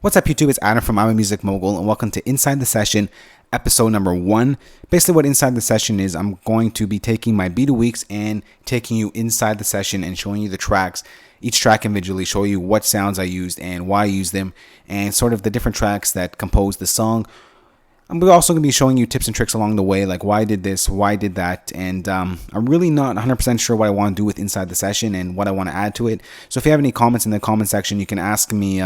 What's up, YouTube? It's Adam from I'm a Music Mogul, and welcome to Inside the Session, episode number 1. Basically, what Inside the Session is, I'm going to be taking my beat of weeks and taking you inside the session and showing you the tracks, each track individually, show you what sounds I used and why I used them, and sort of the different tracks that compose the song. I'm also going to be showing you tips and tricks along the way, like why I did this, why I did that, and I'm really not 100% sure what I want to do with Inside the Session and what I want to add to it. So if you have any comments in the comment section, you can ask me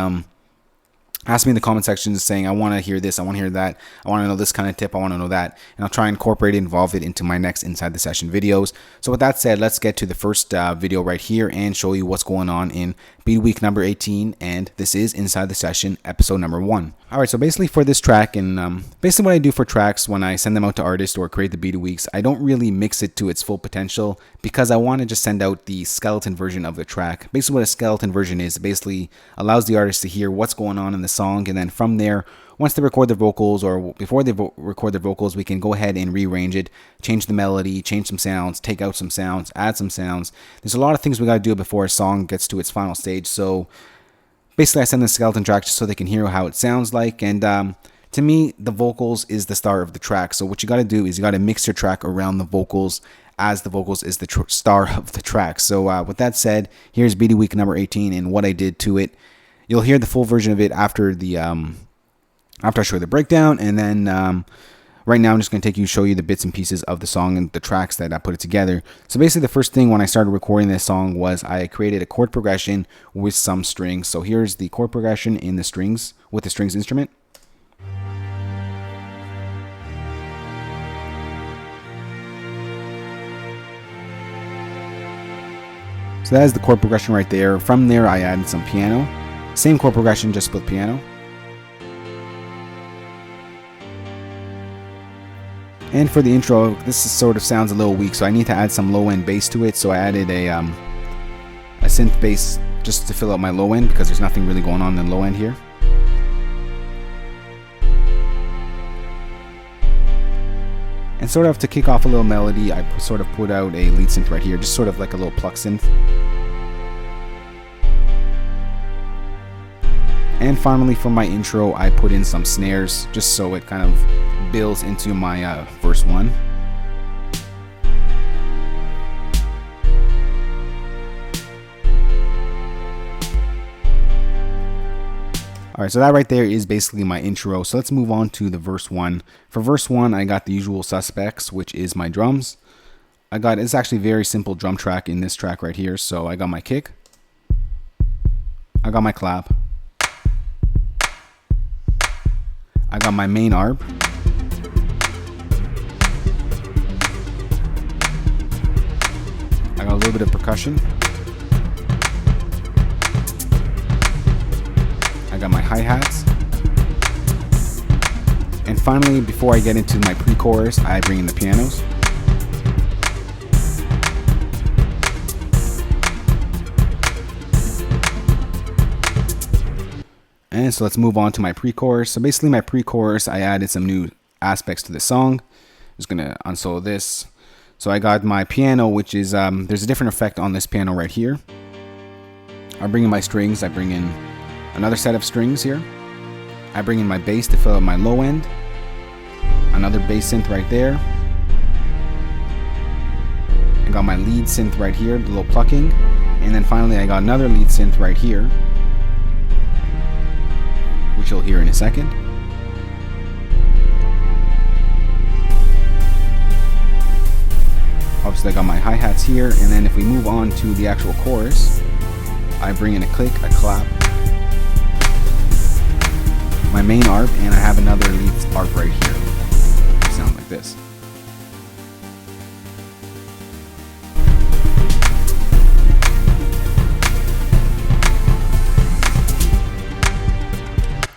in the comment section saying, I want to hear this, I want to hear that, I want to know this kind of tip, I want to know that, and I'll try and incorporate it, involve it into my next Inside the Session videos. So with that said, let's get to the first video right here and show you what's going on in beat week number 18, and this is Inside the Session, episode number 1. Alright, so basically for this track, and basically what I do for tracks when I send them out to artists or create the beat of weeks, I don't really mix it to its full potential because I want to just send out the skeleton version of the track. Basically what a skeleton version is, it basically allows the artist to hear what's going on in the song, and then from there, once they record their vocals or before they record their vocals, we can go ahead and rearrange it, change the melody, change some sounds, take out some sounds, add some sounds. There's a lot of things we got to do before a song gets to its final stage. So basically I send the skeleton track just so they can hear how it sounds like. And to me, the vocals is the star of the track. So what you got to do is you got to mix your track around the vocals, as the vocals is the star of the track. So with that said, here's beat week number 18 and what I did to it. You'll hear the full version of it after the after I show you the breakdown, and then right now I'm just going to show you the bits and pieces of the song and the tracks that I put it together. So basically the first thing when I started recording this song was I created a chord progression with some strings. So here's the chord progression in the strings with the strings instrument. So that is the chord progression right there. From there I added some piano. Same chord progression, just with piano. And for the intro, this sort of sounds a little weak, so I need to add some low end bass to it. So I added a synth bass just to fill out my low end because there's nothing really going on in the low end here. And sort of to kick off a little melody, I sort of put out a lead synth right here, just sort of like a little pluck synth. And finally, for my intro, I put in some snares just so it kind of builds into my verse 1. Alright, so that right there is basically my intro. So let's move on to the verse 1. For verse 1, I got the usual suspects, which is my drums. It's actually a very simple drum track in this track right here. So I got my kick, I got my clap, I got my main arp, I got a little bit of percussion, I got my hi-hats, and finally, before I get into my pre-chorus, I bring in the pianos. And so let's move on to my pre-chorus. So basically my pre-chorus, I added some new aspects to the song. I'm just gonna unsolo this. So I got my piano, which is, there's a different effect on this piano right here. I bring in my strings, I bring in another set of strings here. I bring in my bass to fill out my low end. Another bass synth right there. I got my lead synth right here, the little plucking. And then finally I got another lead synth right here, which you'll hear in a second. Obviously I got my hi-hats here, and then if we move on to the actual chorus, I bring in a click, a clap, my main arp, and I have another lead arp right here. It sounds like this.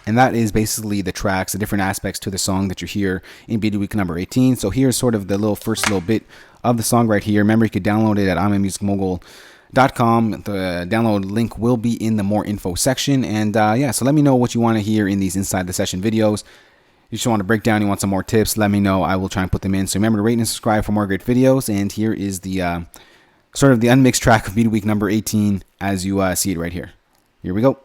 And that is basically the tracks, the different aspects to the song that you hear in beat week number 18. So here's sort of the first little bit of the song right here. Remember, you could download it at imamusicmogul.com. The download link will be in the more info section. And yeah, so let me know what you want to hear in these Inside the Session videos. You just want to break down, you want some more tips, let me know. I will try and put them in. So remember to rate and subscribe for more great videos. And here is the sort of the unmixed track of beat week number 18 as you see it right here. Here we go.